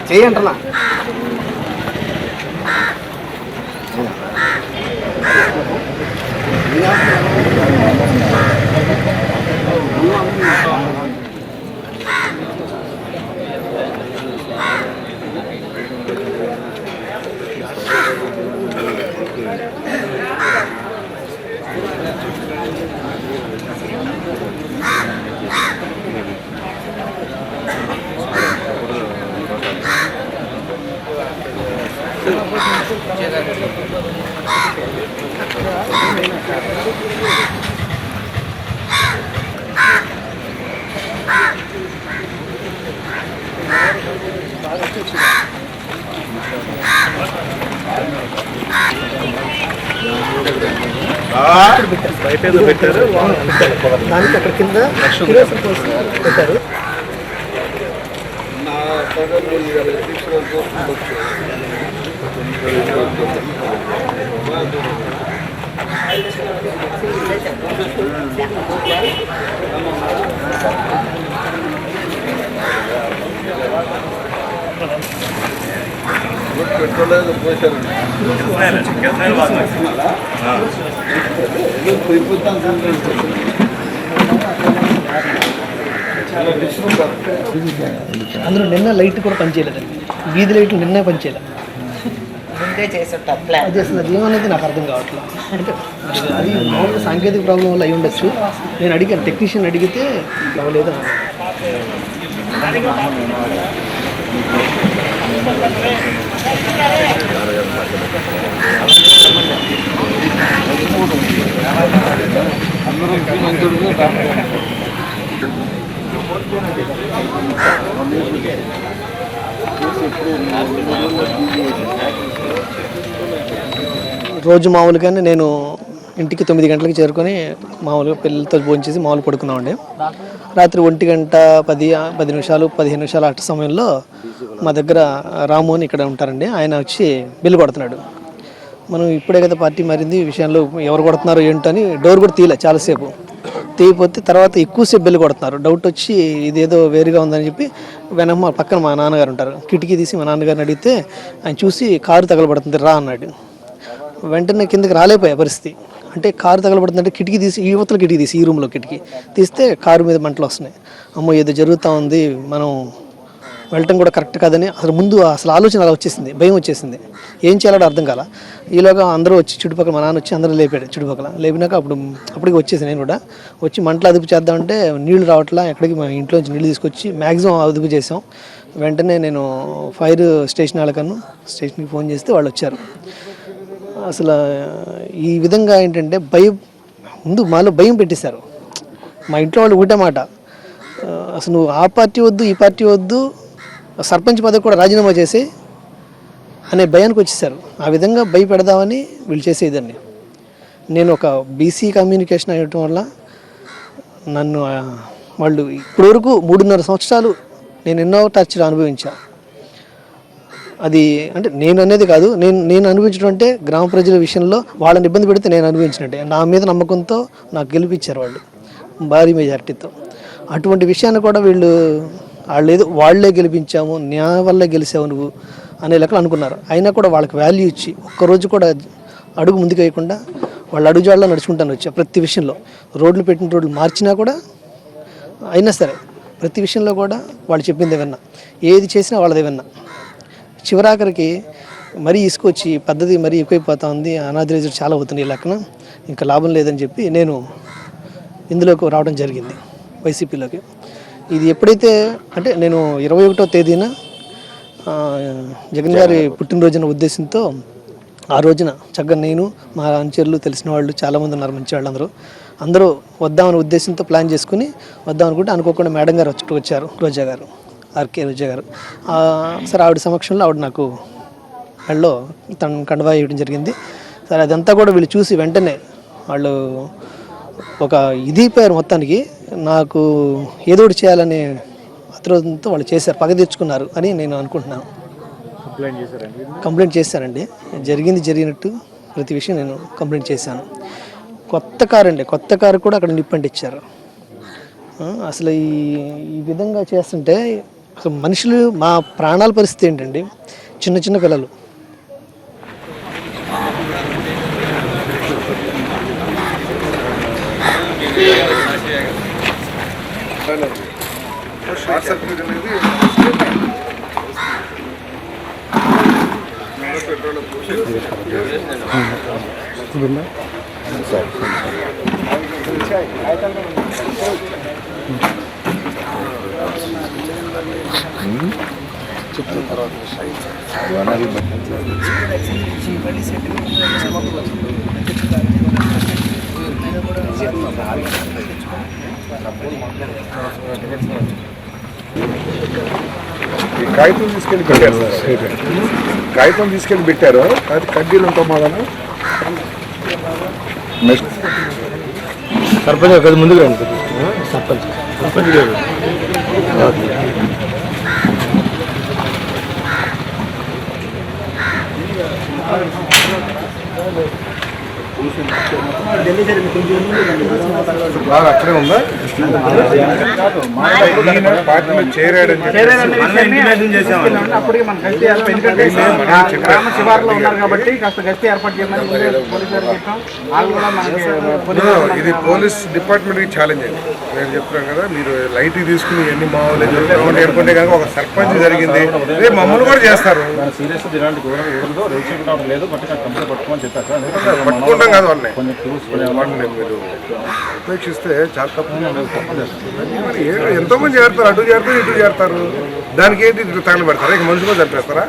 చేయంటనా బయట ఏదో పెట్టారు, దానికి అక్కడ కింద పెట్టారు. పెట్రోల్ పోసారు అందులో నిన్న లైట్ కూడా పనిచేయలేదండి, వీధి లైట్లు నిన్నే పనిచేయలేదు. అది అసలు అది ఏమనేది నాకు అర్థం కావట్లేదు. అంటే అది మామూలుగా సాంకేతిక ప్రాబ్లం వల్ల అయి ఉండొచ్చు. నేను అడిగాను, టెక్నీషియన్ అడిగితే అవ్వలేదు. రోజు మామూలుగానే నేను ఇంటికి 9 గంటలకు చేరుకొని మామూలుగా పిల్లలతో భోంచేసి మామూలు పడుకున్నామండి. రాత్రి 1 గంట 10 నిమిషాలు 15 నిమిషాలు అటు సమయంలో మా దగ్గర రాము అని ఇక్కడ ఉంటారండి, ఆయన వచ్చి బిల్లు కొడుతున్నాడు. మనం ఇప్పుడే కదా పార్టీ మారింది, ఈ విషయంలో ఎవరు కొడుతున్నారో ఏంటని డోర్ కూడా తీయలే చాలాసేపు. తీయపోతే తర్వాత ఎక్కువసేపు బిల్లు కొడుతున్నారు. డౌట్ వచ్చి ఇదేదో వేరుగా ఉందని చెప్పి వెనక పక్కన మా నాన్నగారు ఉంటారు, కిటికీ తీసి మా నాన్నగారిని అడిగితే ఆయన చూసి కారు తగలబడుతుంది రా అన్నాడు. వెంటనే కిందకి రాలేపోయే పరిస్థితి. అంటే కారు తగలబడుతుందంటే కిటికీ తీసి యువతల కిటికీ తీసి ఈ రూమ్లో కిటికీ తీస్తే కారు మీద మంటలు వస్తున్నాయి. అమ్మో ఏదో జరుగుతూ ఉంది, మనం వెళ్ళటం కూడా కరెక్ట్ కాదని అసలు ఆలోచన అలా వచ్చేసింది, భయం వచ్చేసింది. ఏం చేయాలో అర్థం కాల. ఈలోగా అందరూ వచ్చి చుట్టుపక్కల మా నాన్న వచ్చి అందరూ లేపాడు. చుట్టుపక్కల లేపినాక అప్పటికి వచ్చేసి నేను కూడా వచ్చి మంటలు అదుపు చేద్దామంటే నీళ్లు రావట్లా, ఎక్కడికి మా ఇంట్లోంచి నీళ్ళు తీసుకొచ్చి మ్యాక్సిమం అదుపు చేసాం. వెంటనే నేను ఫైర్ స్టేషన్ వాళ్ళకన్నా స్టేషన్కి ఫోన్ చేస్తే వాళ్ళు వచ్చారు. అసలు ఈ విధంగా ఏంటంటే ముందు మాలో భయం పెట్టేశారు. మా ఇంట్లో వాళ్ళు ఒకటే మాట, అసలు నువ్వు ఆ పార్టీ వద్దు ఈ పార్టీ వద్దు, సర్పంచ్ పదవి కూడా రాజీనామా చేసి అనే భయానికి వచ్చేసారు. ఆ విధంగా భయపెడదామని వీళ్ళు చేసేదాన్ని. నేను ఒక బీసీ కమ్యూనికేషన్ అయ్యటం వల్ల నన్ను వాళ్ళు ఇప్పటివరకు 3.5 సంవత్సరాలు నేను ఎన్నో టార్చర్ అనుభవించాను. అది అంటే నేను అనేది కాదు, నేను అనుభవించడం అంటే గ్రామ ప్రజల విషయంలో వాళ్ళని ఇబ్బంది పెడితే నేను అనుభవించినట్టే. నా మీద నమ్మకంతో నాకు గెలిపించారు వాళ్ళు భారీ మెజార్టీతో. అటువంటి విషయాన్ని కూడా వాళ్ళే గెలిపించాము, నా వల్లే గెలిచావు నువ్వు అనే లెక్కలు అనుకున్నారు. అయినా కూడా వాళ్ళకి వాల్యూ ఇచ్చి ఒక్కరోజు కూడా అడుగు ముందుకు వేయకుండా వాళ్ళు అడుగుజాడలో నడుచుకుంటాను వచ్చా. ప్రతి విషయంలో రోడ్లు పెట్టిన రోడ్లు మార్చినా కూడా అయినా సరే ప్రతి విషయంలో కూడా వాళ్ళు చెప్పిందే విన్నా, ఏది చేసినా వాళ్ళదే విన్నా. చివరాఖరికి మరీ ఇసుకొచ్చి పద్ధతి మరీ ఎక్కువైపోతా ఉంది, అనాథరైజ్డ్ చాలా అవుతుంది, ఈ లెక్కన ఇంకా లాభం లేదని చెప్పి నేను ఇందులోకి రావడం జరిగింది, వైసీపీలోకి. ఇది ఎప్పుడైతే అంటే నేను 21వ తేదీన జగన్ గారి పుట్టినరోజున ఉద్దేశంతో ఆ రోజున చక్కగా నేను మా అంచెర్లు తెలిసిన వాళ్ళు చాలామంది ఉన్నారు, మంచి వాళ్ళు అందరూ వద్దామనే ఉద్దేశంతో ప్లాన్ చేసుకుని వద్దాం అనుకుంటే అనుకోకుండా మేడం గారు వచ్చారు, రోజా గారు, ఆర్కే రోజా గారు. సరే ఆవిడ సమక్షంలో ఆవిడ నాకు వాళ్ళు కండువా ఇవ్వడం జరిగింది. సరే అదంతా కూడా వీళ్ళు చూసి వెంటనే వాళ్ళు ఒక పేరు మొత్తానికి నాకు ఏదో ఒకటి చేయాలనే అతృతంతో వాళ్ళు చేశారు, పగ తెచ్చుకున్నారు అని నేను అనుకుంటున్నాను. కంప్లైంట్ చేశారండి? కంప్లైంట్ చేశానండి. జరిగినట్టు ప్రతి విషయం నేను కంప్లైంట్ చేశాను. కొత్త కారు కూడా అక్కడ నిప్పంటిచ్చారు. అసలు ఈ విధంగా చేస్తుంటే అసలు మనుషులు మా ప్రాణాల పరిస్థితి ఏంటండి? చిన్న చిన్న పిల్లలు. షార్ట్ సర్క్యూట్ అనేది పెట్రోల్ ఈ కాగితం తీసుకెళ్ళి పెట్టారు సార్. కాగితం తీసుకెళ్ళి పెట్టారు, అది కడ్డీలు ఉంటాం మాదన. సర్పంచ్ ఒక ముందుకు రండి. సర్పంచ్ గారు బాగా అక్కడే ఉందా? పార్టీలో చేరాడని అప్పటికి మనం గస్తీ ఏర్పాటు, ఎందుకంటే గ్రామ శివారులో ఉన్నారు కాబట్టి కాస్త గస్తీ ఏర్పాటు చేయమని పోలీసు వారికి చెప్పాం. వాళ్ళు కూడా మనకి ఇది పోలీస్ డిపార్ట్మెంట్ కి ఛాలెంజ్ అయింది. నేను చెప్తున్నాను కదా, మీరు లైట్ తీసుకుని ఎన్ని మామూలు ఏడుకుంటే కనుక ఒక సర్పంచ్ జరిగింది, రేపు మమ్మల్ని కూడా చేస్తారు. పట్టుకుంటాం కాదు వాళ్ళని మీరు ఉపేక్షిస్తే చాలా తప్పు. మరి ఎంతో మంది చేరుతారు, అటు చేరుతారు ఇటు చేరుతారు, దానికి ఏంటి తగలబెడతారా? ఇక మనుషులు చంపేస్తారా?